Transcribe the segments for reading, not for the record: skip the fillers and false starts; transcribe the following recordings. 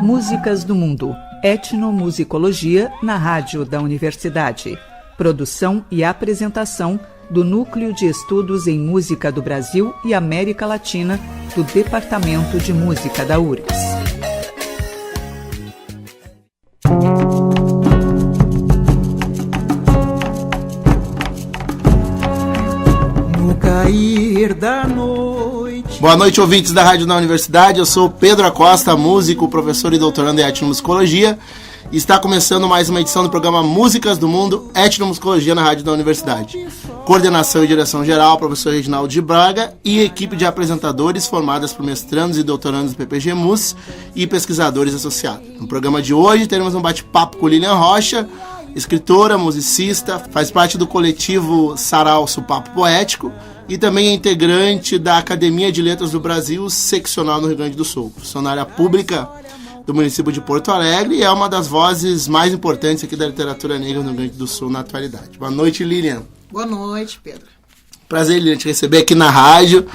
Músicas do Mundo, etnomusicologia na rádio da universidade. Produção e apresentação do Núcleo de Estudos em Música do Brasil e América Latina, do Departamento de Música da URGS. No cair da noite. Boa noite, ouvintes da Rádio da Universidade. Eu sou Pedro Acosta, músico, professor e doutorando em etnomusicologia. E está começando mais uma edição do programa Músicas do Mundo, etnomusicologia na Rádio da Universidade. Coordenação e direção geral, professor Reginaldo de Braga e equipe de apresentadores formadas por mestrandos e doutorandos do PPG-MUS e pesquisadores associados. No programa de hoje teremos um bate-papo com Lilian Rocha, escritora, musicista, faz parte do coletivo Sarau Papo Poético e também é integrante da Academia de Letras do Brasil, seccional no Rio Grande do Sul. Funcionária pública do município de Porto Alegre e é uma das vozes mais importantes aqui da literatura negra no Rio Grande do Sul na atualidade. Boa noite, Lilian. Boa noite, Pedro. Prazer, Lilian, te receber aqui na rádio.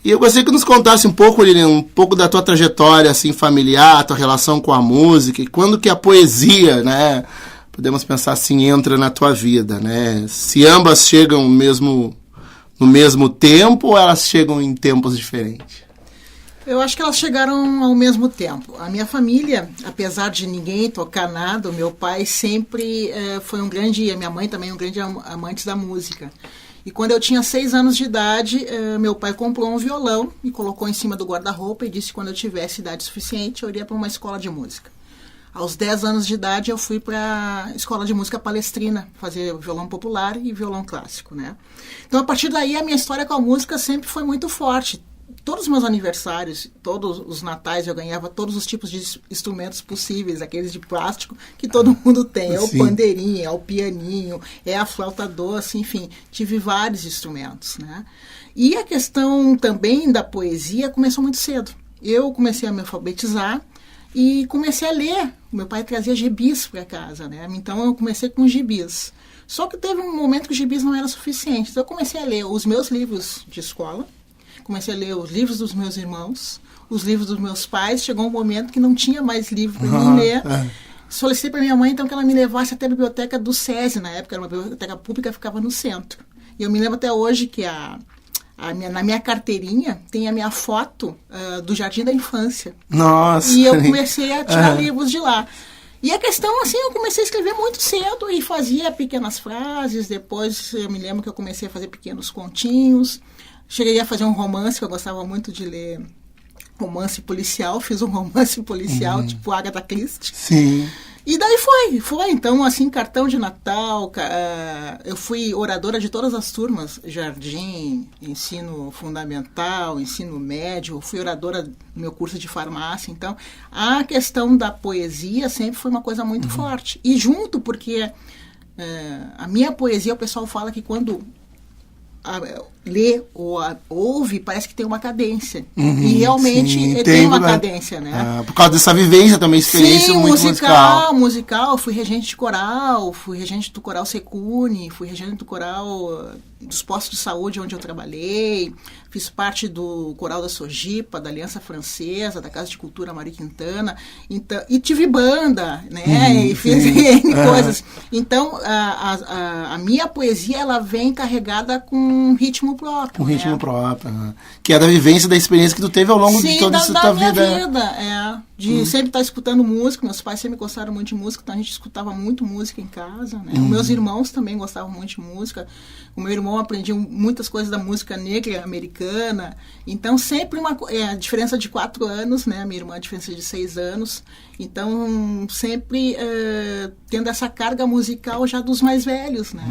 E eu gostaria que nos contasse um pouco, Lilian, um pouco da tua trajetória assim, familiar, tua relação com a música e quando que a poesia, né, podemos pensar assim, entra na tua vida, né? Se ambas chegam no mesmo tempo ou elas chegam em tempos diferentes? Eu acho que elas chegaram ao mesmo tempo. A minha família, apesar de ninguém tocar nada, o meu pai sempre foi um grande, a minha mãe também um grande amante da música. E quando eu tinha 6 anos de idade, meu pai comprou um violão e colocou em cima do guarda-roupa e disse que quando eu tivesse idade suficiente, eu iria para uma escola de música. Aos 10 anos de idade, eu fui para a escola de música Palestrina, fazer violão popular e violão clássico, né? Então, a partir daí, a minha história com a música sempre foi muito forte. Todos os meus aniversários, todos os natais, eu ganhava todos os tipos de instrumentos possíveis, aqueles de plástico que todo mundo tem. É o pandeirinho, é o pianinho, é a flauta doce, enfim, tive vários instrumentos, né? E a questão também da poesia começou muito cedo. Eu comecei a me alfabetizar e comecei a ler. Meu pai trazia gibis para casa, né? Então eu comecei com gibis. Só que teve um momento que os gibis não eram suficientes. Então eu comecei a ler os meus livros de escola, comecei a ler os livros dos meus irmãos, os livros dos meus pais. Chegou um momento que não tinha mais livro para mim ler. Solicitei para minha mãe, então, que ela me levasse até a biblioteca do SESI, na época, era uma biblioteca pública, ficava no centro. E eu me lembro até hoje que na minha carteirinha tem a minha foto do Jardim da Infância. Nossa! E eu comecei a tirar livros de lá. E a questão, assim, eu comecei a escrever muito cedo e fazia pequenas frases. Depois eu me lembro que eu comecei a fazer pequenos continhos. Cheguei a fazer um romance, que eu gostava muito de ler romance policial. Fiz um romance policial, tipo Agatha Christie. Sim. E daí foi. Então, assim, cartão de Natal, eu fui oradora de todas as turmas, jardim, ensino fundamental, ensino médio, fui oradora no meu curso de farmácia. Então, a questão da poesia sempre foi uma coisa muito forte. E junto, porque a minha poesia, o pessoal fala que quando lê ou ouve, parece que tem uma cadência. E realmente tem uma cadência, né? Por causa dessa vivência também, experiência muito musical. Fui regente de coral, fui regente do coral Secune, fui regente do coral dos postos de saúde onde eu trabalhei, fiz parte do coral da Sojipa, da Aliança Francesa, da Casa de Cultura Mário Quintana, então, e tive banda, né? E fiz coisas. Então, a minha poesia, ela vem carregada com um ritmo próprio. Um ritmo próprio, que é da vivência, da experiência que tu teve ao longo de toda essa tua vida. De sempre estar escutando música. Meus pais sempre gostaram muito de música, então a gente escutava muito música em casa, né? Meus irmãos também gostavam muito de música. O meu irmão aprendia muitas coisas da música negra americana. Então, sempre a diferença de 4 anos, né? A minha irmã a diferença de 6 anos. Então, sempre tendo essa carga musical já dos mais velhos, né?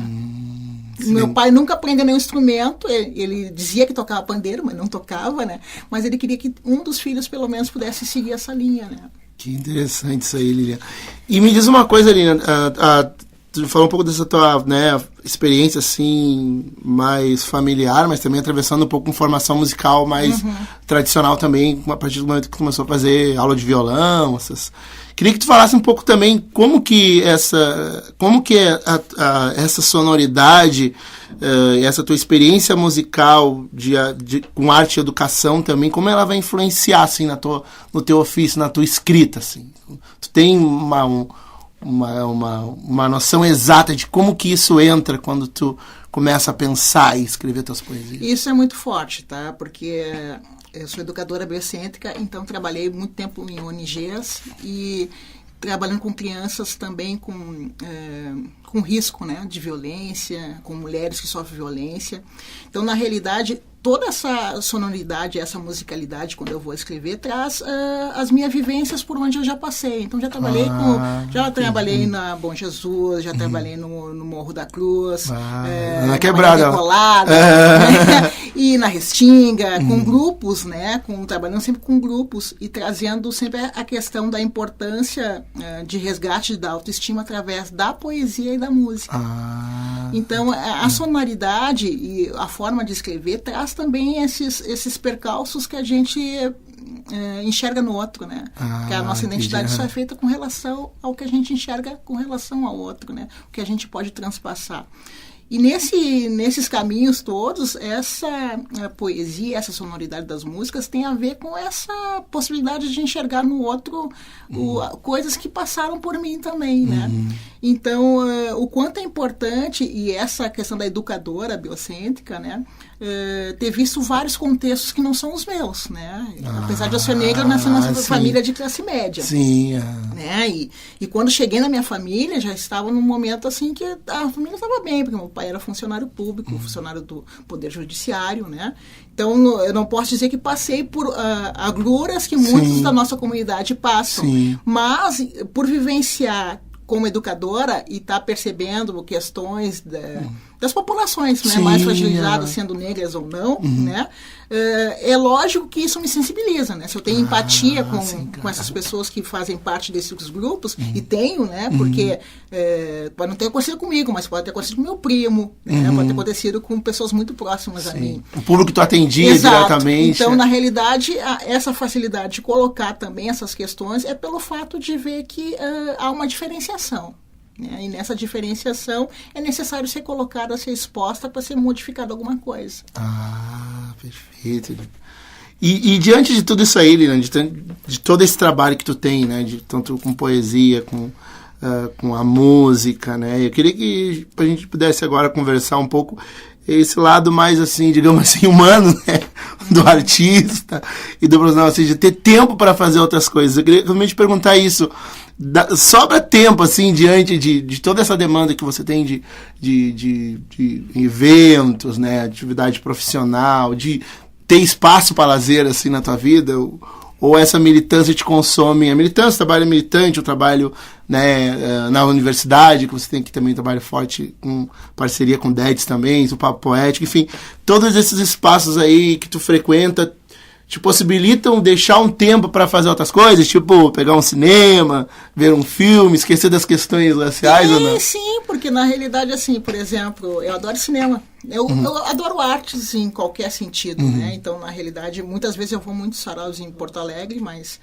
Meu pai nunca aprendeu nenhum instrumento, ele dizia que tocava pandeiro, mas não tocava, né? Mas ele queria que um dos filhos, pelo menos, pudesse seguir essa linha, né? Que interessante isso aí, Lilian. E me diz uma coisa, Lilian, tu falou um pouco dessa tua, né, experiência, assim, mais familiar, mas também atravessando um pouco com formação musical mais tradicional também, a partir do momento que começou a fazer aula de violão, essas Queria que tu falasse um pouco também como que essa sonoridade, essa tua experiência musical com arte e educação também, como ela vai influenciar assim, no teu ofício, na tua escrita. Assim. Tu tem uma noção exata de como que isso entra quando tu começa a pensar e escrever tuas poesias? Isso é muito forte, tá? Porque eu sou educadora biocêntrica, então trabalhei muito tempo em ONGs e trabalhando com crianças também com risco, né, de violência, com mulheres que sofrem violência. Então, na realidade, toda essa sonoridade, essa musicalidade, quando eu vou escrever, traz as minhas vivências por onde eu já passei. Então, já trabalhei trabalhei na Bom Jesus, já trabalhei no Morro da Cruz, na Quebrada, e na Restinga, com grupos, né, trabalhando sempre com grupos e trazendo sempre a questão da importância de resgate da autoestima através da poesia e da música. Então, a sonoridade e a forma de escrever traz também esses percalços que a gente enxerga no outro, né? Porque a nossa identidade só é feita com relação ao que a gente enxerga com relação ao outro, né? O que a gente pode transpassar. E nesses caminhos todos, essa poesia, essa sonoridade das músicas tem a ver com essa possibilidade de enxergar no outro coisas que passaram por mim também, né? Então, o quanto é importante, e essa questão da educadora biocêntrica, né? Ter visto vários contextos que não são os meus, né? Apesar de eu ser negra, eu nasci numa família de classe média. Sim. Né? E quando cheguei na minha família, já estava num momento assim que a família estava bem, porque meu pai era funcionário público, funcionário do Poder Judiciário, né? Então, eu não posso dizer que passei por agruras que muitos da nossa comunidade passam. Sim. Mas, por vivenciar como educadora e estar percebendo questões das populações, né, mais fragilizadas, sendo negras ou não, né, é lógico que isso me sensibiliza, né? Se eu tenho empatia com essas pessoas que fazem parte desses grupos, e tenho, né, porque pode não ter acontecido comigo, mas pode ter acontecido com meu primo, né, pode ter acontecido com pessoas muito próximas a mim. O público que tu atendia diretamente. Então, na realidade, essa facilidade de colocar também essas questões é pelo fato de ver que há uma diferenciação. Né? E nessa diferenciação é necessário ser colocada, ser exposta para ser modificada alguma coisa. Perfeito. E diante de tudo isso aí, Lilian, de todo esse trabalho que tu tem, né, tanto com poesia, com a música, né, eu queria que a gente pudesse agora conversar um pouco esse lado mais, assim, digamos assim, humano, né, do artista e do profissional, assim, de ter tempo para fazer outras coisas. Eu queria realmente perguntar isso. Sobra tempo, assim, diante de toda essa demanda que você tem de eventos, né, atividade profissional, de ter espaço para lazer, assim, na tua vida, ou essa militância te consome? A militância, o trabalho militante, o trabalho, né, na universidade, que você tem que também um trabalho forte com parceria com o DEDS também, o Papo Poético, enfim, todos esses espaços aí que tu frequenta te possibilitam deixar um tempo para fazer outras coisas, tipo pegar um cinema, ver um filme, esquecer das questões raciais ou não? Sim, porque na realidade, assim, por exemplo, eu adoro cinema. Eu adoro artes em qualquer sentido, né? Então, na realidade, muitas vezes eu vou muitos saraus em Porto Alegre, mas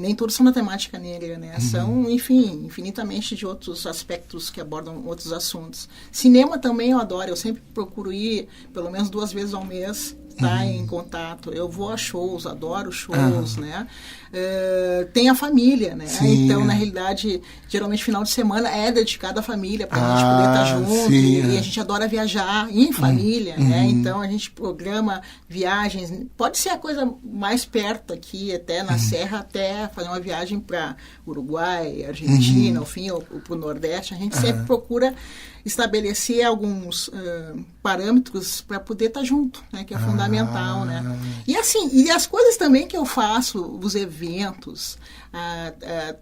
nem todos são na temática negra, né? São, enfim, infinitamente de outros aspectos que abordam outros assuntos. Cinema também eu adoro, eu sempre procuro ir pelo menos 2 vezes ao mês, tá em contato. Eu vou a shows, adoro shows, né? Tem a família, né? Sim. Então, na realidade, geralmente final de semana é dedicado à família para a gente poder estar junto. E a gente adora viajar em família, né? Então, a gente programa viagens. Pode ser a coisa mais perto aqui, até na Serra, até fazer uma viagem para Uruguai, Argentina, ao fim, ou para o Nordeste. A gente sempre procura estabelecer alguns parâmetros para poder estar junto, né? Que é fundamental, né? E assim, e as coisas também que eu faço, os eventos,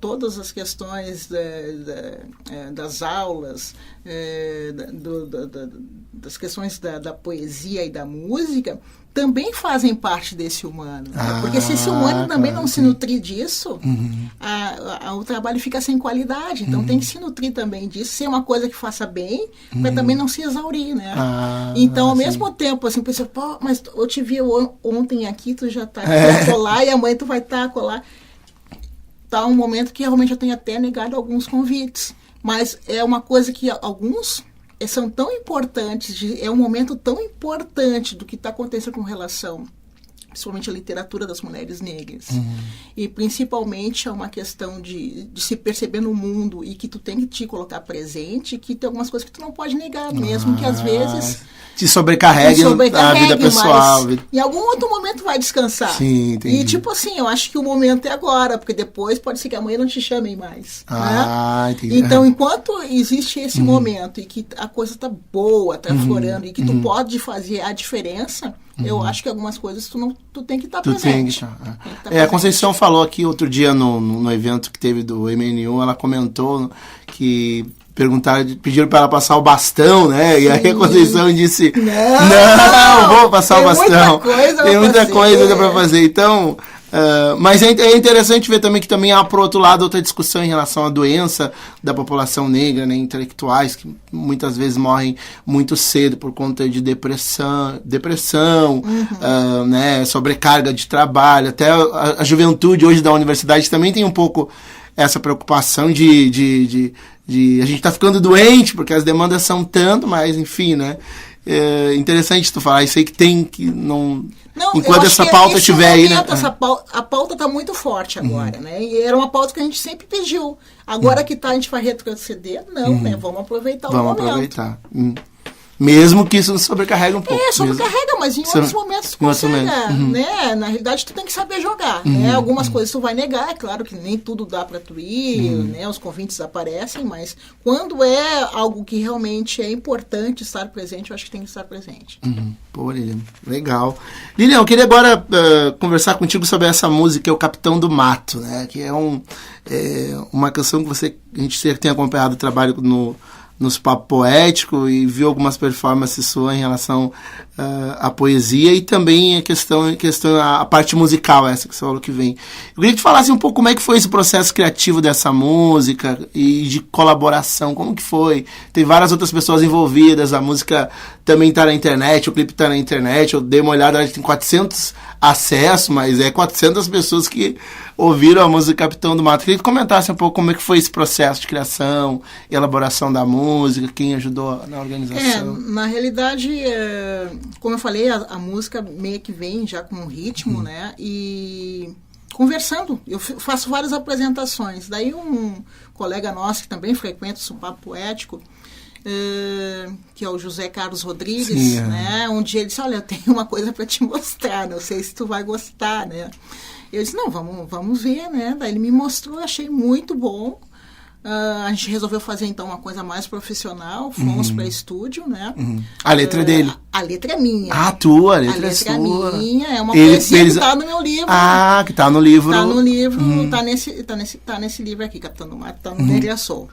todas as questões das aulas, das questões da poesia e da música, também fazem parte desse humano. Né? Porque se esse humano também não se nutrir disso, o trabalho fica sem qualidade. Então tem que se nutrir também disso, ser uma coisa que faça bem, para também não se exaurir, né? Então, ao mesmo tempo, assim, pessoal, pô, mas eu te vi ontem aqui, tu já tá aqui a colar, e amanhã tu vai estar a colar. tá um momento que realmente eu tenho até negado alguns convites. Mas é uma coisa que alguns são tão importantes, é um momento tão importante do que está acontecendo com relação, principalmente a literatura das mulheres negras. E principalmente é uma questão de se perceber no mundo e que tu tem que te colocar presente, que tem algumas coisas que tu não pode negar, mesmo que às vezes te sobrecarregue a vida pessoal. Em algum outro momento vai descansar. Sim, entendi. E tipo assim, eu acho que o momento é agora, porque depois pode ser que amanhã não te chamem mais. Né? Entendi. Então, enquanto existe esse momento e que a coisa tá boa, tá florando, e que tu pode fazer a diferença, eu acho que algumas coisas tu tem que estar presente. A Conceição falou aqui outro dia no evento que teve do MNU, ela comentou que pediram para ela passar o bastão, né? E aí a Conceição disse, não, vou passar o bastão. Tem muita coisa para fazer. Então, mas é interessante ver também que também há, por outro lado, outra discussão em relação à doença da população negra, né? Intelectuais que muitas vezes morrem muito cedo por conta de depressão, né? Sobrecarga de trabalho. Até a juventude hoje da universidade também tem um pouco essa preocupação de a gente tá ficando doente porque as demandas são tanto, mas enfim, né? É interessante tu falar isso aí, que tem que não enquanto essa pauta estiver aí, né? A pauta tá muito forte agora, né? E era uma pauta que a gente sempre pediu. Agora que a gente vai retroceder, né? Vamos aproveitar o momento. Vamos aproveitar. Mesmo que isso nos sobrecarregue um pouco. Sobrecarrega, mas em outros momentos tu consegue, né? Na realidade, tu tem que saber jogar, né? Algumas coisas tu vai negar, é claro que nem tudo dá pra tu ir, né? Os convites aparecem, mas quando é algo que realmente é importante estar presente, eu acho que tem que estar presente. Pô, Lilian, legal. Lilian, eu queria agora conversar contigo sobre essa música, O Capitão do Mato, né? Que é uma canção que a gente tem acompanhado o trabalho nos Papo Poético e viu algumas performances suas em relação à poesia e também a parte musical, essa que você falou que vem. Eu queria que tu falasse um pouco como é que foi esse processo criativo dessa música e de colaboração, como que foi? Tem várias outras pessoas envolvidas, a música também está na internet, o clipe está na internet, eu dei uma olhada, a gente tem 400 acessos, mas 400 pessoas que ouviram a música Capitão do Mato. Eu queria que tu comentasse um pouco como é que foi esse processo de criação, elaboração da música, quem ajudou na organização. Na realidade, como eu falei, a música meio que vem já com um ritmo, né? E conversando, eu faço várias apresentações. Daí um colega nosso que também frequenta o Papo Poético, que é o José Carlos Rodrigues, né? Um dia ele disse, olha, eu tenho uma coisa para te mostrar, não sei se tu vai gostar, né? Eu disse, não, vamos ver, né? Daí ele me mostrou, achei muito bom. A gente resolveu fazer, então, uma coisa mais profissional. Fomos para estúdio, né? A letra é dele? A letra é minha. A tua, a letra é sua. A letra é minha, é uma poesia que está no meu livro. Que está no livro. Está no livro, tá nesse livro aqui, Capitão do Mato, está no Negra Soul.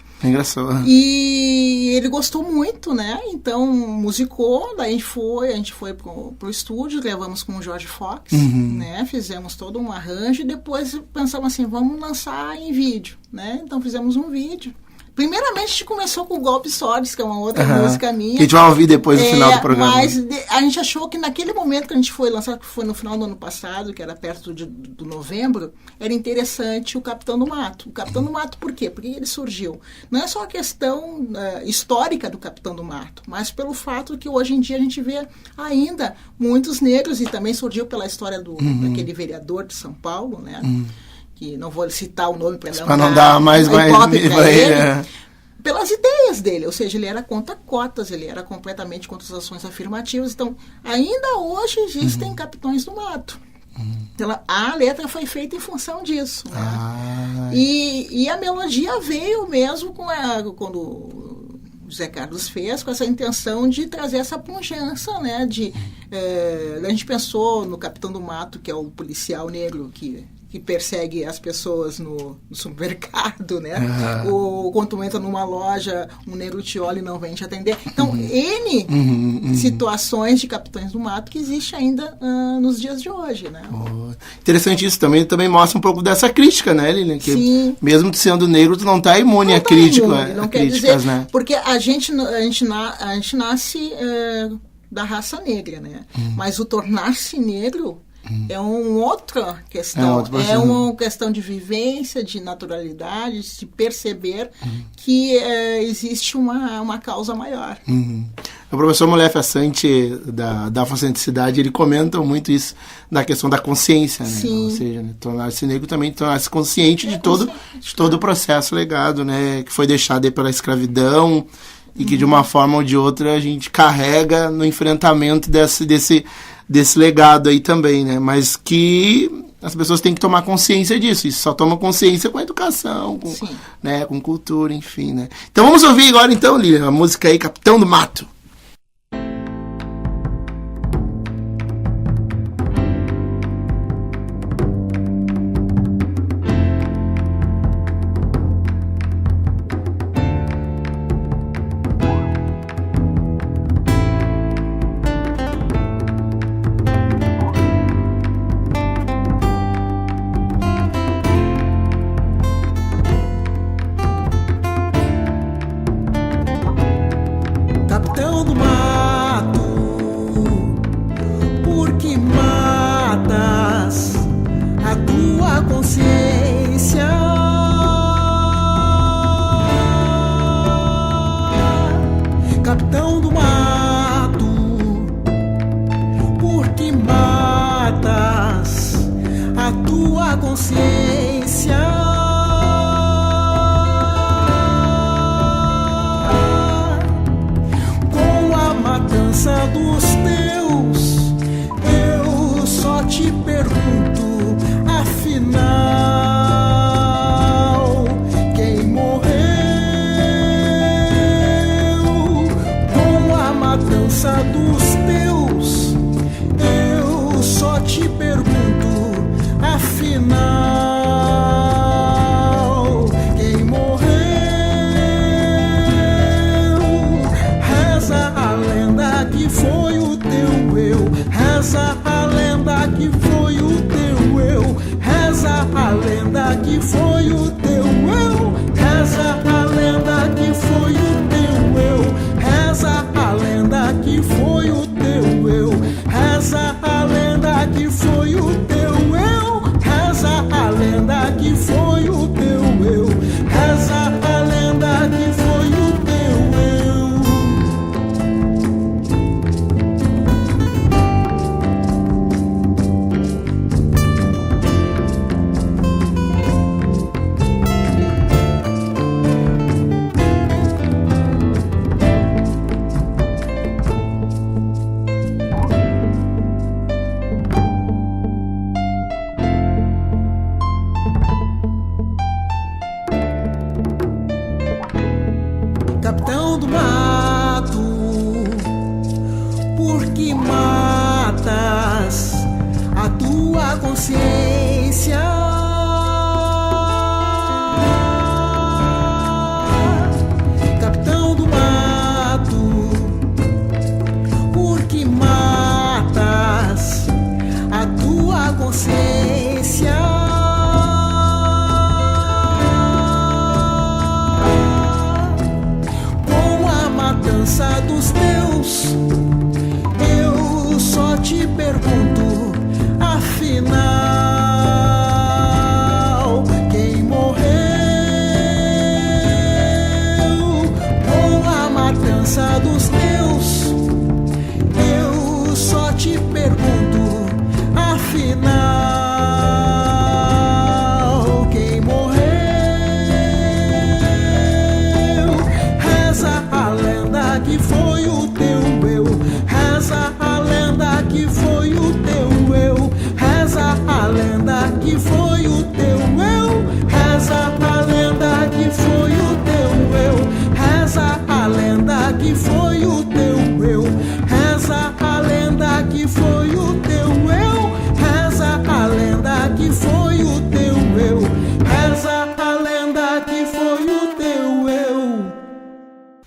E ele gostou muito, né? Então, musicou, daí a gente foi pro estúdio, gravamos com o Jorge Fox, né? Fizemos todo um arranjo e depois pensamos assim, vamos lançar em vídeo, né? Então, fizemos um vídeo. Primeiramente, a gente começou com o Golpe Sordes, que é uma outra música minha. Que a gente vai ouvir depois no final do programa. Mas a gente achou que naquele momento que a gente foi lançar, que foi no final do ano passado, que era perto do novembro, era interessante o Capitão do Mato. O Capitão do Mato, por quê? Porque ele surgiu. Não é só a questão histórica do Capitão do Mato, mas pelo fato que hoje em dia a gente vê ainda muitos negros, e também surgiu pela história daquele vereador de São Paulo, né? Que não vou citar o nome para não dar mais ele, pelas ideias dele, ou seja, ele era contra cotas, ele era completamente contra as ações afirmativas. Então, ainda hoje existem capitães do mato. Então, a letra foi feita em função disso. Né? E a melodia veio mesmo quando o José Carlos fez, com essa intenção de trazer essa pujança, né? A gente pensou no Capitão do Mato, que é o policial negro que persegue as pessoas no supermercado, né? Ou quando tu entra numa loja, um negro te olha e não vem te atender. Então, situações de Capitães do Mato que existe ainda nos dias de hoje, né? Interessante isso, também mostra um pouco dessa crítica, né, Lilian? Que sim. Mesmo tu sendo negro, tu não tá imune a crítica. Não quer dizer, né? Porque a gente nasce da raça negra, né? Mas o tornar-se negro é uma outra questão. É uma questão de vivência, de naturalidade, de perceber que existe uma causa maior. O professor Molefe Assante, da Afrocentricidade, ele comenta muito isso, da questão da consciência, né? Ou seja, né, tornar-se negro também, tornar-se consciente de todo o processo legado, né, que foi deixado aí pela escravidão e que de uma forma ou de outra a gente carrega no enfrentamento desse legado aí também, né? Mas que as pessoas têm que tomar consciência disso. Isso só toma consciência com a educação, com cultura, enfim, né? Então vamos ouvir agora, então, Lilian, a música aí, Capitão do Mato.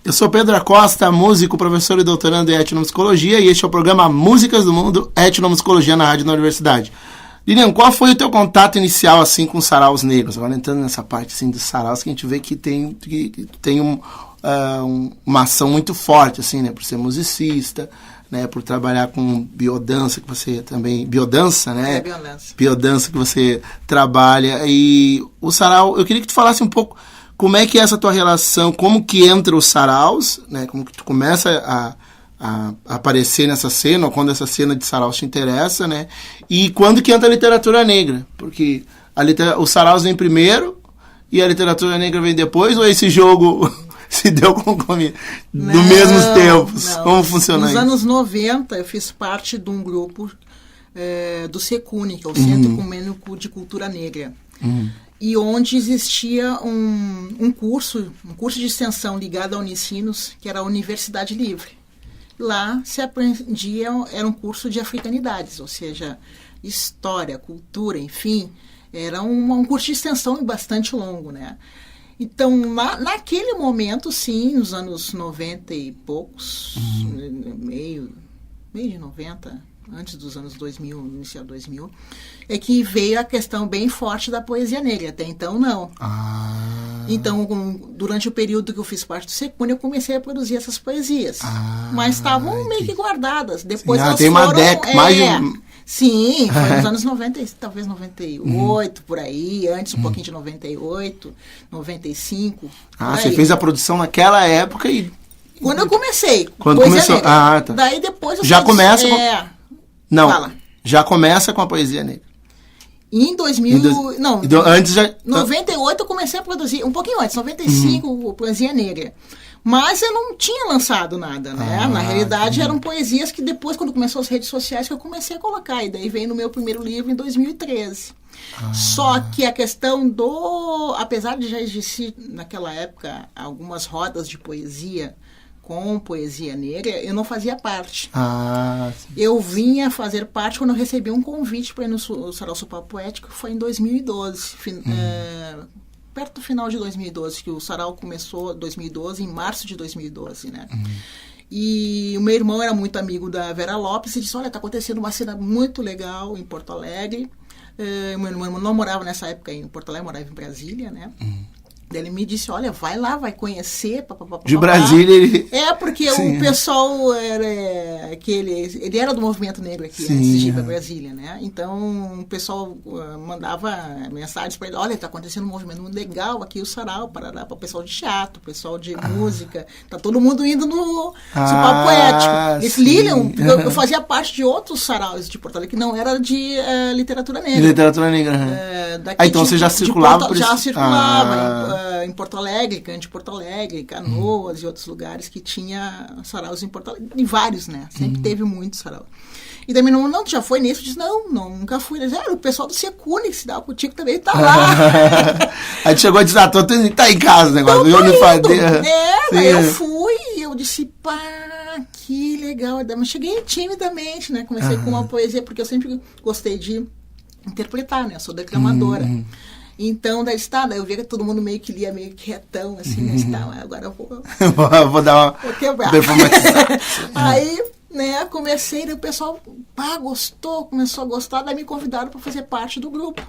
Eu sou Pedro Acosta, músico, professor e doutorando em etnomusicologia, e este é o programa Músicas do Mundo, Etnomusicologia na Rádio da Universidade. Lilian, qual foi o teu contato inicial assim com os saraus negros? Agora entrando nessa parte assim, dos saraus, que a gente vê que tem uma ação muito forte, assim, né, por ser musicista, né, por trabalhar com biodança, que você também... Biodança, né? Biodança. Biodança que você trabalha. E o sarau, eu queria que tu falasse um pouco como é que é essa tua relação, como que entra os saraus, né? Como que tu começa a aparecer nessa cena, ou quando essa cena de saraus te interessa, né? E quando que entra a literatura negra? Porque os saraus vem primeiro e a literatura negra vem depois, ou esse jogo se deu no mesmos tempos? Não. Como funciona isso? Nos anos 90, eu fiz parte de um grupo do Secune, que é o Centro Ecumênico de Cultura Negra. E onde existia um curso de extensão ligado à Unicinos, que era a Universidade Livre. Lá se aprendia, era um curso de africanidades, ou seja, história, cultura, enfim, era um curso de extensão bastante longo, né? Então, naquele momento, sim, nos anos 90 e poucos, meio de 90, antes dos anos 2000, inicial 2000, é que veio a questão bem forte da poesia negra. Até então, não. Então, durante o período que eu fiz parte do Secune, eu comecei a produzir essas poesias. Mas estavam meio que guardadas. Depois elas tem foram... uma década, mais de... Sim, foi nos anos 90, talvez 98, por aí, antes um pouquinho de 98, 95. Você fez a produção naquela época e... Quando eu comecei. Quando começou? Negra. Tá. Daí depois eu já começa Não, Fala. Já começa com a poesia negra. Em 2000... Não, antes já... 98 eu comecei a produzir, um pouquinho antes, 95, poesia negra. Mas eu não tinha lançado nada, né? Na realidade, eram poesias que depois, quando começou as redes sociais, que eu comecei a colocar. E daí veio no meu primeiro livro em 2013. Só que a questão apesar de já existir, naquela época, algumas rodas de poesia com poesia negra, eu não fazia parte. Eu vinha fazer parte quando eu recebi um convite para ir no Sarau Sopapo Poético, que foi em 2012. Perto do final de 2012, que o Sarau começou em 2012, em março de 2012, né? E o meu irmão era muito amigo da Vera Lopes e disse, olha, tá acontecendo uma cena muito legal em Porto Alegre. Meu irmão não morava nessa época em Porto Alegre, morava em Brasília, né? Daí ele me disse, olha, vai lá, vai conhecer. De Brasília ele... porque o pessoal era... ele era do movimento negro aqui, antes de ir para Brasília, né? Então, o pessoal mandava mensagens para ele, olha, tá acontecendo um movimento muito legal aqui, o Sarau, para o pessoal de teatro, o pessoal de música, tá todo mundo indo no Sopapo Poético. Esse Lilian, eu fazia parte de outros saraus de Porto Alegre, que não era de literatura negra. De literatura negra, então você já circulava por isso? Já circulava, em Porto Alegre, Cante Porto Alegre, Canoas e outros lugares que tinha saraus em Porto Alegre, em vários, né? Sempre teve muito sarau. E daí meu irmão, não, tu já foi nesse? Eu disse, não, nunca fui. Ele disse, o pessoal do Secune, que se dá contigo também, tá lá. Aí tu chegou e disse, tá em casa o negócio. Daí eu fui e eu disse, pá, que legal. Mas cheguei timidamente, né? Comecei com uma poesia, porque eu sempre gostei de interpretar, né? Eu sou declamadora. Então, daí eu via que todo mundo meio que lia meio que retão, assim, né? Agora eu vou dar uma performance. Aí, né, comecei, daí o pessoal começou a gostar, daí me convidaram para fazer parte do grupo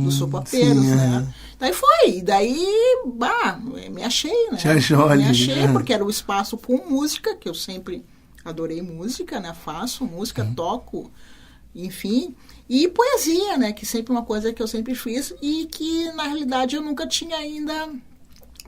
dos sopapeiros, né? Daí foi, me achei, né? Me achei, porque era o espaço com música, que eu sempre adorei música, né? Faço música, toco, enfim, e poesia, né, que sempre uma coisa que eu sempre fiz e que na realidade eu nunca tinha ainda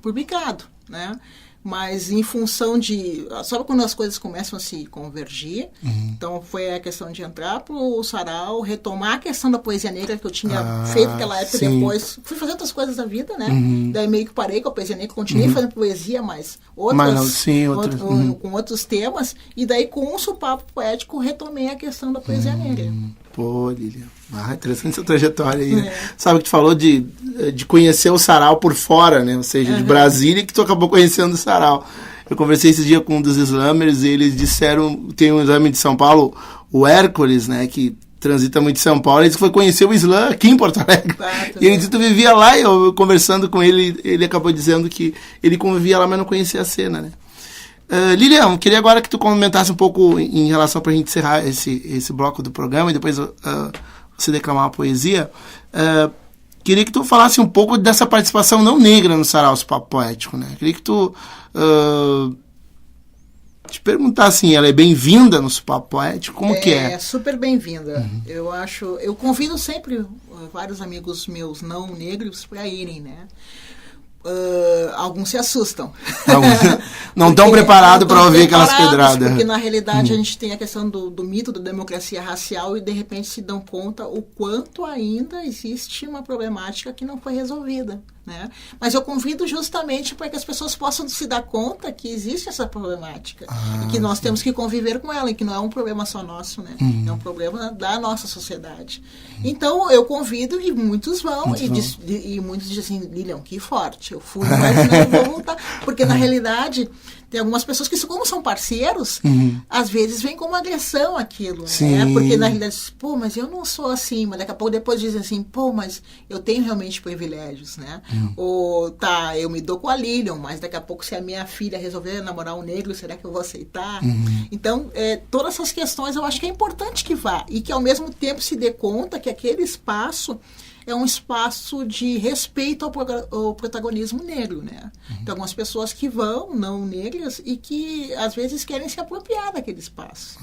publicado, né, mas em função de, sabe quando as coisas começam a se convergir, então foi a questão de entrar pro Sarau, retomar a questão da poesia negra que eu tinha feito naquela época, depois fui fazer outras coisas da vida, né, daí meio que parei com a poesia negra, continuei fazendo poesia, mas com outros temas, e daí com o Sopapo Poético retomei a questão da poesia negra. Pô, Lilian, interessante essa trajetória aí, né? Sabe que tu falou de conhecer o sarau por fora, né? Ou seja, de Brasília, que tu acabou conhecendo o sarau. Eu conversei esse dia com um dos slammers e eles disseram, tem um slammer de São Paulo, o Hércules, né? Que transita muito em São Paulo, ele disse que foi conhecer o slam aqui em Porto Alegre. E ele disse que tu vivia lá, e eu conversando com ele, ele acabou dizendo que ele convivia lá, mas não conhecia a cena, né? Lilian, queria agora que tu comentasse um pouco em relação para a gente encerrar esse bloco do programa e depois você declamar uma poesia. Queria que tu falasse um pouco dessa participação não negra no Sarau Sopapo Poético, né? Queria que tu te perguntar assim, ela é bem-vinda no Papo Poético? Como que é? É super bem-vinda. Eu convido sempre vários amigos meus não negros para irem, né? Alguns se assustam. Não estão preparados para ouvir aquelas pedradas. Porque na realidade a gente tem a questão do mito da democracia racial e de repente se dão conta o quanto ainda existe uma problemática que não foi resolvida, né? Mas eu convido justamente para que as pessoas possam se dar conta que existe essa problemática e que nós temos que conviver com ela e que não é um problema só nosso, né? É um problema da nossa sociedade. Então eu convido e muitos vão e muitos dizem assim, Lilian, que forte, eu fui, mas não vou voltar, porque na realidade tem algumas pessoas que, como são parceiros, às vezes vem como agressão aquilo, né? Porque na realidade, pô, mas eu não sou assim, mas daqui a pouco depois dizem assim, pô, mas eu tenho realmente privilégios, né? Ou, tá, eu me dou com a Lilian, mas daqui a pouco se a minha filha resolver namorar um negro, será que eu vou aceitar? Então, todas essas questões eu acho que é importante que vá, e que ao mesmo tempo se dê conta que aquele espaço é um espaço de respeito ao protagonismo negro, né? Tem algumas pessoas que vão, não negras, e que às vezes querem se apropriar daquele espaço.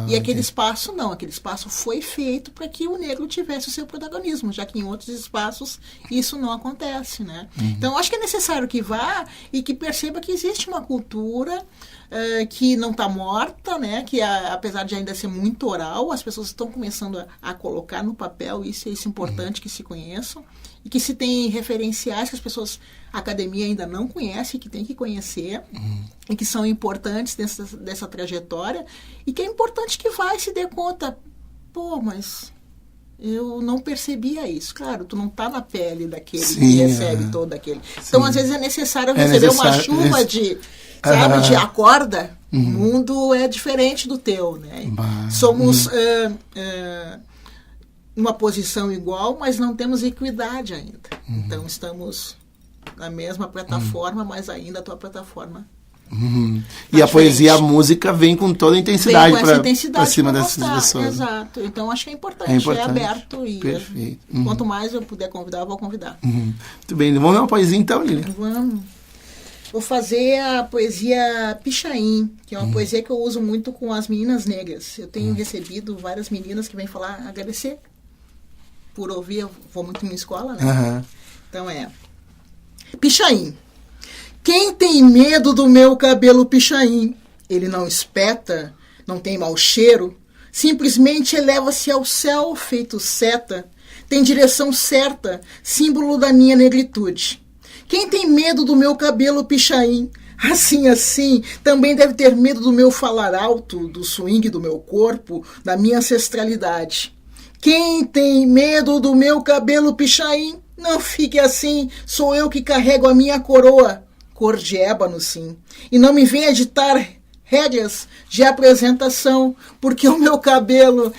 E aquele espaço não, aquele espaço foi feito para que o negro tivesse o seu protagonismo, já que em outros espaços isso não acontece, né? Então, eu acho que é necessário que vá e que perceba que existe uma cultura que não está morta, né? Que apesar de ainda ser muito oral, as pessoas estão começando a colocar no papel, isso é importante que se conheçam, e que se tem referenciais que as pessoas, a academia ainda não conhece, que tem que conhecer, e que são importantes dessa trajetória, e que é importante que vá e se dê conta, pô, mas eu não percebia isso. Claro, tu não está na pele daquele que recebe todo aquele. Então, às vezes é necessário receber uma chuva de acorda, o mundo é diferente do teu, né? Somos numa posição igual, mas não temos equidade ainda. Então, estamos na mesma plataforma, mas ainda a tua plataforma E a poesia e a música vem com toda a intensidade para cima dessas pessoas. Exato. Então, acho que é importante. É aberto. E perfeito. Quanto mais eu puder convidar, eu vou convidar. Muito bem. Vamos ver uma poesia então, Lilian? Vamos. Vou fazer a poesia Pichain, que é uma poesia que eu uso muito com as meninas negras. Eu tenho recebido várias meninas que vêm falar, agradecer por ouvir. Eu vou muito em escola, né? Então Pichain. Quem tem medo do meu cabelo pichain? Ele não espeta, não tem mau cheiro, simplesmente eleva-se ao céu feito seta, tem direção certa, símbolo da minha negritude. Quem tem medo do meu cabelo pichain? Assim, também deve ter medo do meu falar alto, do swing do meu corpo, da minha ancestralidade. Quem tem medo do meu cabelo pichain? Não fique assim, sou eu que carrego a minha coroa, cor de ébano sim, e não me venha ditar regras de apresentação, porque o meu cabelo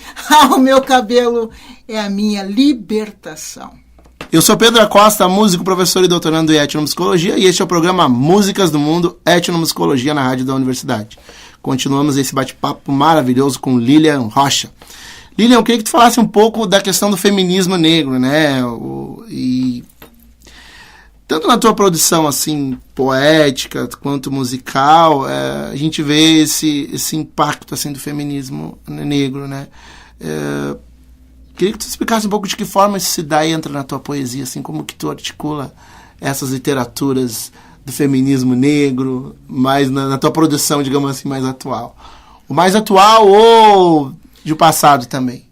é a minha libertação. Eu sou Pedro Acosta, músico, professor e doutorando em etnomusicologia, e este é o programa Músicas do Mundo, Etnomusicologia na Rádio da Universidade. Continuamos esse bate-papo maravilhoso com Lilian Rocha. Lilian, eu queria que tu falasse um pouco da questão do feminismo negro, né? E tanto na tua produção assim poética quanto musical, a gente vê esse impacto assim do feminismo negro, né? Queria que tu explicasse um pouco de que forma isso se dá e entra na tua poesia, assim, como que tu articula essas literaturas do feminismo negro, mais na tua produção, digamos assim, mais atual. O mais atual ou de passado também?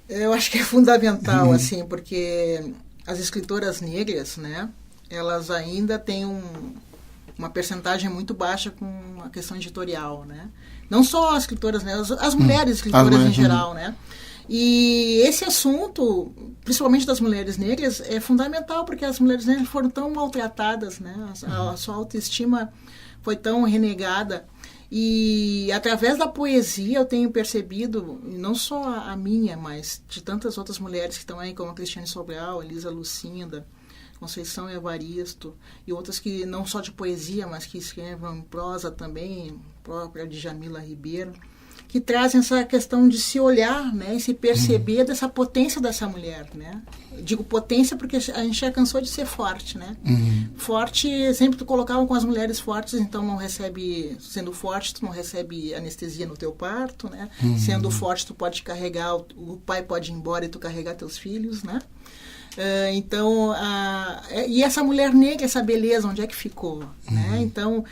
Eu acho que é fundamental, assim, porque as escritoras negras, né, elas ainda têm uma percentagem muito baixa com a questão editorial, né? Não só as escritoras negras, as mulheres escritoras em geral, né? E esse assunto, principalmente das mulheres negras, é fundamental, porque as mulheres negras foram tão maltratadas, né? A sua autoestima foi tão renegada. E através da poesia eu tenho percebido, não só a minha, mas de tantas outras mulheres que estão aí, como a Cristiane Sobral, Elisa Lucinda, Conceição Evaristo, e outras que não só de poesia, mas que escrevam em prosa também, própria de Jamila Ribeiro, que trazem essa questão de se olhar, né, e se perceber dessa potência dessa mulher, né? Digo potência porque a gente já cansou de ser forte, né? Forte, sempre tu colocava com as mulheres fortes, então não recebe, sendo forte, tu não recebe anestesia no teu parto, né? Sendo forte, tu pode carregar, o pai pode ir embora e tu carregar teus filhos, né? Então, e essa mulher negra, essa beleza, onde é que ficou, né? Então,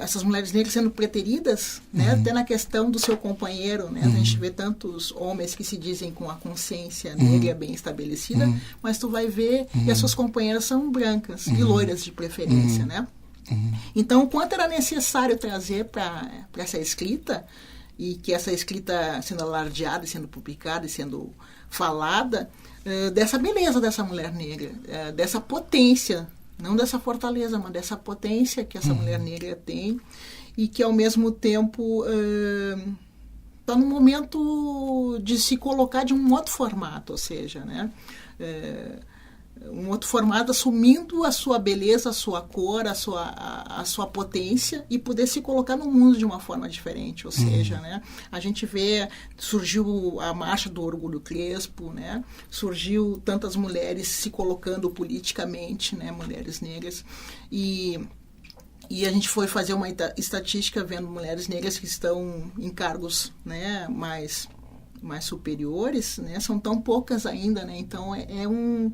essas mulheres negras sendo preteridas, né, até na questão do seu companheiro, né, a gente vê tantos homens que se dizem com a consciência negra bem estabelecida, mas tu vai ver que as suas companheiras são brancas e loiras de preferência, né? Então, o quanto era necessário trazer para essa escrita, e que essa escrita sendo alardeada, sendo publicada e sendo falada, dessa beleza dessa mulher negra, dessa potência, não dessa fortaleza, mas dessa potência que essa mulher negra tem, e que ao mesmo tempo está no momento de se colocar de um outro formato, ou seja, né, um outro formato assumindo a sua beleza, a sua cor, a sua potência, e poder se colocar no mundo de uma forma diferente, ou seja, né, a gente vê, surgiu a marcha do Orgulho Crespo, né, surgiu tantas mulheres se colocando politicamente, né, mulheres negras, e a gente foi fazer uma estatística vendo mulheres negras que estão em cargos, né, mais superiores, né, são tão poucas ainda, né, então é um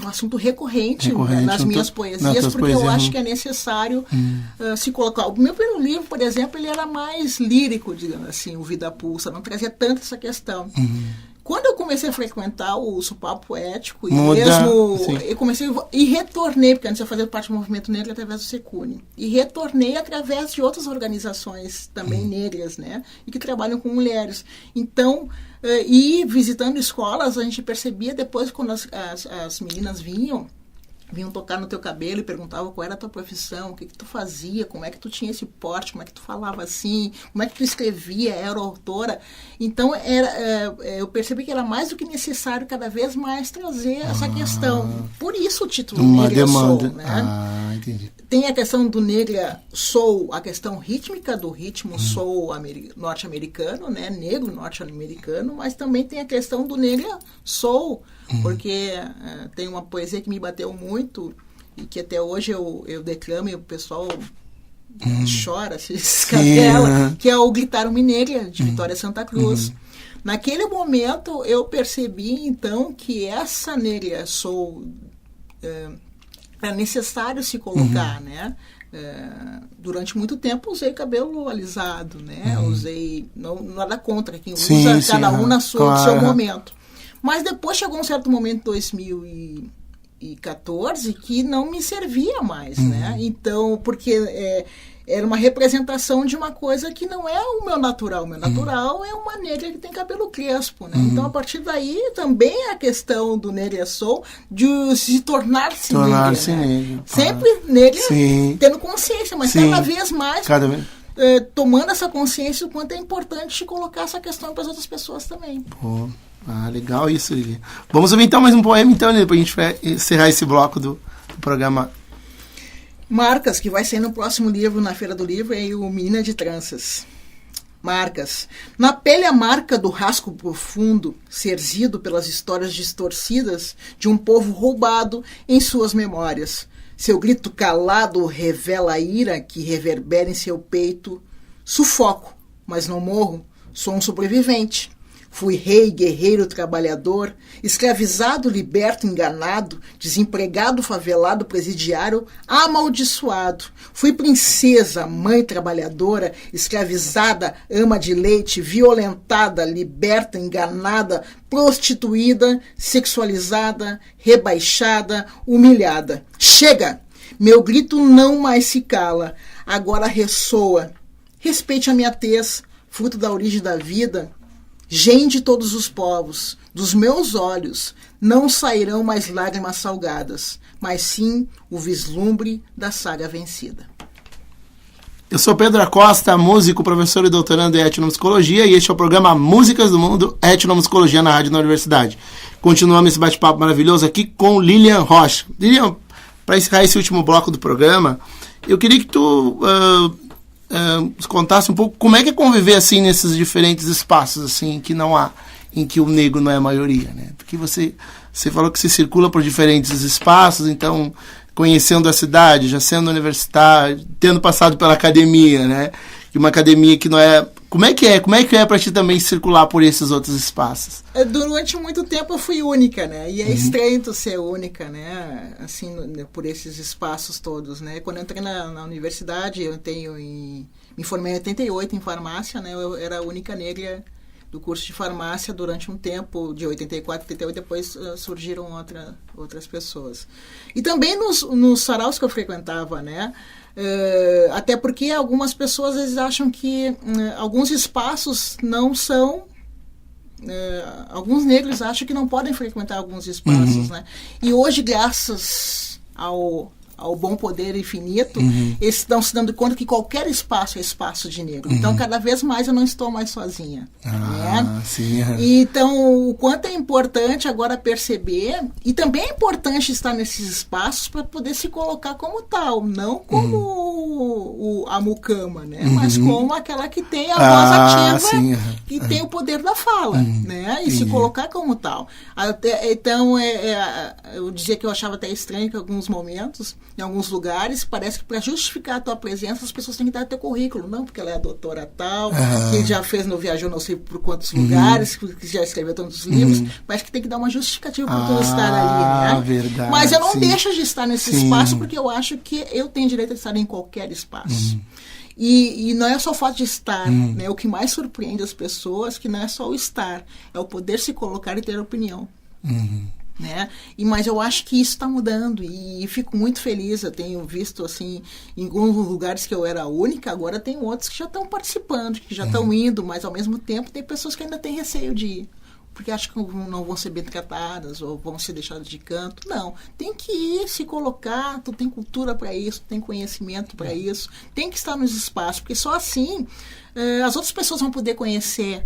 assunto recorrente nas minhas poesias, porque eu acho que é necessário se colocar. O meu primeiro livro, por exemplo, ele era mais lírico, digamos assim, o Vida Pulsa, não trazia tanto essa questão. Quando eu comecei a frequentar o Sopapo Poético, eu comecei e retornei, porque antes eu fazia parte do movimento negro através do Secune, e retornei através de outras organizações também negras, né, e que trabalham com mulheres. Então, e visitando escolas, a gente percebia depois, quando as meninas vinham tocar no teu cabelo e perguntavam qual era a tua profissão, o que tu fazia, como é que tu tinha esse porte, como é que tu falava assim, como é que tu escrevia, era autora. Então, eu percebi que era mais do que necessário cada vez mais trazer essa questão. Por isso o título Negra Soul, né? Entendi. Tem a questão do Negra Soul, a questão rítmica do ritmo soul norte-americano, né? Negro norte-americano, mas também tem a questão do Negra Soul, porque tem uma poesia que me bateu muito e que até hoje eu declamo e o pessoal chora, se escapela, que é o Gritar-me Negra, de Vitória Santa Cruz. Naquele momento eu percebi então que essa Negra Soul era necessário se colocar, né? Durante muito tempo usei cabelo alisado, né? Usei, não nada contra quem usa, cada um no seu momento. Mas depois chegou um certo momento, 2014, que não me servia mais, né? Então, porque era uma representação de uma coisa que não é o meu natural. O meu natural é uma negra que tem cabelo crespo, né? Então, a partir daí, também a questão do Negra Soul de se tornar-se negra. Né? Sempre negra, tendo consciência, mas cada vez mais... tomando essa consciência, o quanto é importante colocar essa questão para as outras pessoas também. Pô, legal isso, Lili. Vamos ouvir então mais um poema, então, Lili, para a gente encerrar esse bloco do programa. Marcas, que vai sair no próximo livro, na Feira do Livro, é o Menina de Tranças. Marcas. Na pele a marca do rasgo profundo, cerzido pelas histórias distorcidas de um povo roubado em suas memórias. Seu grito calado revela a ira que reverbera em seu peito. Sufoco, mas não morro, sou um sobrevivente. Fui rei, guerreiro, trabalhador, escravizado, liberto, enganado, desempregado, favelado, presidiário, amaldiçoado. Fui princesa, mãe trabalhadora, escravizada, ama de leite, violentada, liberta, enganada, prostituída, sexualizada, rebaixada, humilhada. Chega! Meu grito não mais se cala, agora ressoa. Respeite a minha tez, fruto da origem da vida. Gen de todos os povos, dos meus olhos não sairão mais lágrimas salgadas, mas sim o vislumbre da saga vencida. Eu sou Pedro Acosta, músico, professor e doutorando em etnomusicologia, e este é o programa Músicas do Mundo, etnomusicologia na Rádio da Universidade. Continuamos esse bate-papo maravilhoso aqui com Lilian Rocha. Lilian, para encerrar esse último bloco do programa, eu queria que tu contasse um pouco como é que é conviver assim nesses diferentes espaços assim que não há, em que o negro não é a maioria, né? Porque você falou que se circula por diferentes espaços, então conhecendo a cidade, já sendo universitário, tendo passado pela academia, né? E uma academia que não é... Como é que é para ti também circular por esses outros espaços? Durante muito tempo eu fui única, né? E é estranho tu ser única, né? Assim, por esses espaços todos, né? Quando eu entrei na universidade, me formei em 88 em farmácia, né? Eu era a única negra do curso de farmácia durante um tempo, de 84 a 88, depois surgiram outras pessoas. E também nos saraus que eu frequentava, né? Até porque algumas pessoas às vezes acham que alguns espaços não são... alguns negros acham que não podem frequentar alguns espaços, né? E hoje, graças ao bom poder infinito, eles estão se dando conta que qualquer espaço é espaço de negro. Então, cada vez mais eu não estou mais sozinha. Né? Sim, Então, o quanto é importante agora perceber, e também é importante estar nesses espaços para poder se colocar como tal, não como a mucama, né? Mas como aquela que tem a voz ativa, que tem o poder da fala, né? E se colocar como tal. Então, eu dizia que eu achava até estranho que em alguns momentos, em alguns lugares, parece que para justificar a tua presença, as pessoas têm que dar teu currículo. Não, porque ela é a doutora tal, que já viajou não sei por quantos lugares, que já escreveu tantos livros. Parece que tem que dar uma justificativa para tu estar ali, né? Verdade, mas eu não deixo de estar nesse espaço, porque eu acho que eu tenho direito a estar em qualquer espaço. E não é só o fato de estar, né? O que mais surpreende as pessoas, que não é só o estar, é o poder se colocar e ter opinião. Né? Mas eu acho que isso está mudando e fico muito feliz. Eu tenho visto assim, em alguns lugares que eu era a única, agora tem outros que já estão participando, que já estão indo, mas ao mesmo tempo tem pessoas que ainda têm receio de ir, porque acham que não vão ser bem tratadas ou vão ser deixadas de canto. Não, tem que ir, se colocar. Tu tem cultura para isso, tem conhecimento para isso, tem que estar nos espaços, porque só assim as outras pessoas vão poder conhecer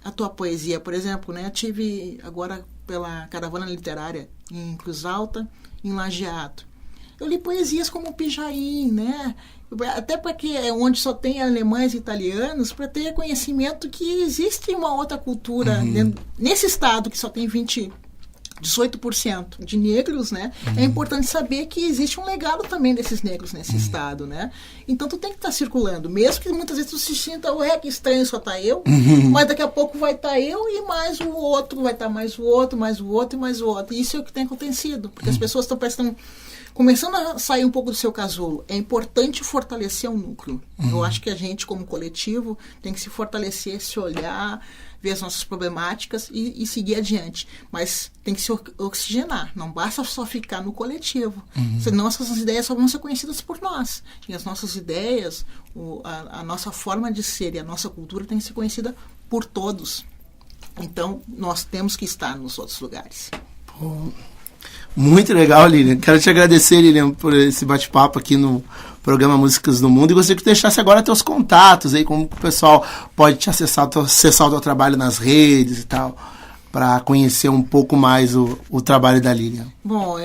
a tua poesia. Por exemplo, né, eu tive agora pela Caravana Literária em Cruz Alta, em Lajeado. Eu li poesias como Pijain, né? Até porque é onde só tem alemães e italianos, para ter conhecimento que existe uma outra cultura nesse estado que só tem 18% de negros, né? É importante saber que existe um legado também desses negros nesse estado, né? Então tu tem que estar circulando, mesmo que muitas vezes tu se sinta, que estranho, só tá eu, mas daqui a pouco vai estar eu e mais o outro, vai estar mais o outro, mais o outro e mais o outro. E isso é o que tem acontecido, porque as pessoas estão começando a sair um pouco do seu casulo. É importante fortalecer o núcleo. Eu acho que a gente, como coletivo, tem que se fortalecer, se olhar, ver as nossas problemáticas e seguir adiante. Mas tem que se oxigenar. Não basta só ficar no coletivo. Senão essas ideias só vão ser conhecidas por nós. E as nossas ideias, a nossa forma de ser e a nossa cultura tem que ser conhecida por todos. Então, nós temos que estar nos outros lugares. Muito legal, Lilian. Quero te agradecer, Lilian, por esse bate-papo aqui no programa Músicas do Mundo, e gostaria que tu deixasse agora teus contatos aí, como o pessoal pode te acessar o teu trabalho nas redes e tal, para conhecer um pouco mais o trabalho da Lilian. Bom,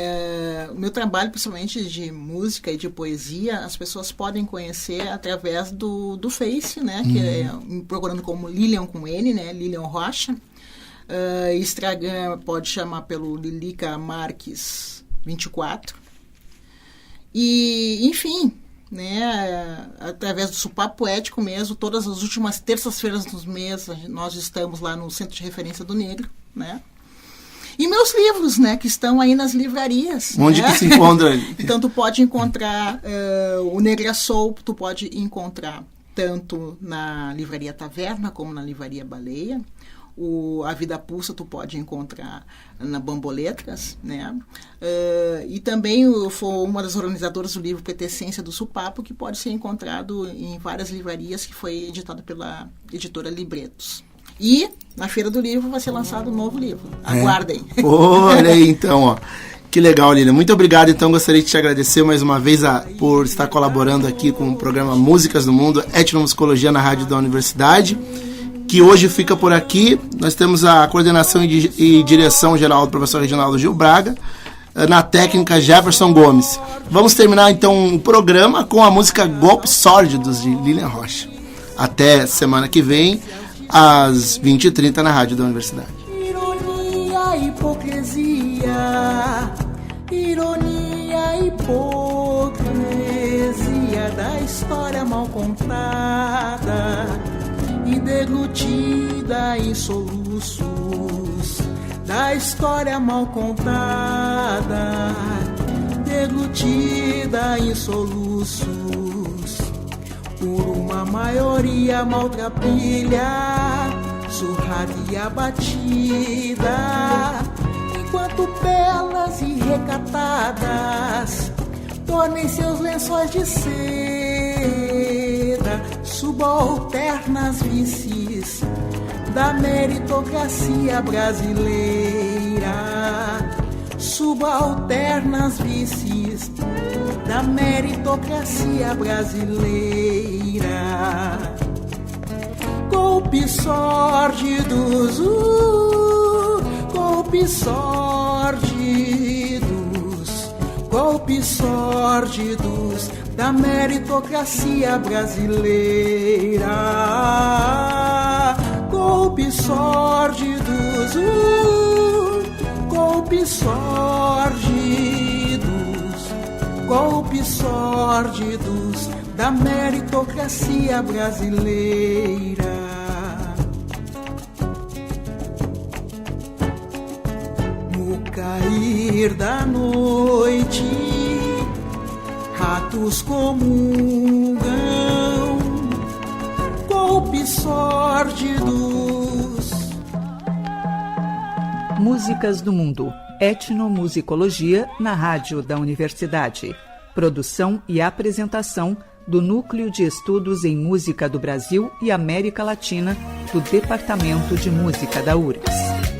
o meu trabalho, principalmente de música e de poesia, as pessoas podem conhecer através do Face, né, que é procurando como Lilian com N, né, Lilian Rocha. Instagram pode chamar pelo Lilica Marques 24. E, enfim, né, através do Supapo Poético mesmo, todas as últimas terças-feiras dos meses, nós estamos lá no Centro de Referência do Negro, né? E meus livros, né, que estão aí nas livrarias. Onde né? que se encontra? Então, tu pode encontrar o Negra Soul, tu pode encontrar tanto na Livraria Taverna como na Livraria Baleia. A Vida Pulsa tu pode encontrar na Bamboletras, né? E também eu sou uma das organizadoras do livro Petecência do Supapo, que pode ser encontrado em várias livrarias, que foi editado pela editora Libretos. E na Feira do Livro vai ser lançado um novo livro. Aguardem. Olha aí, então, ó. Que legal, Lilian. Muito obrigado. Então, gostaria de te agradecer mais uma vez por estar colaborando aqui com o programa Músicas do Mundo, Etnomusicologia na Rádio da Universidade, que hoje fica por aqui. Nós temos a coordenação e direção geral do professor Reginaldo Gil Braga. na técnica Jefferson Gomes. Vamos terminar então o programa com a música Golpes Sórdidos de Lilian Rocha. Até semana que vem, às 20h30 na Rádio da Universidade. Ironia, hipocrisia, ironia, hipocrisia da história mal contada e deglutida em soluços da história mal contada, deglutida em soluços por uma maioria maltrapilha, surrada e abatida, enquanto belas e recatadas tornem seus lençóis de seda subalternas vices da meritocracia brasileira, subalternas vices da meritocracia brasileira. Golpes sórdidos, golpes sórdidos, golpes sórdidos da meritocracia brasileira. Golpes sórdidos, golpes sórdidos, golpes sórdidos da meritocracia brasileira. No cair da noite, ratos comungam, golpes sórdidos. Músicas do Mundo. Etnomusicologia na Rádio da Universidade. Produção e apresentação do Núcleo de Estudos em Música do Brasil e América Latina do Departamento de Música da URGS.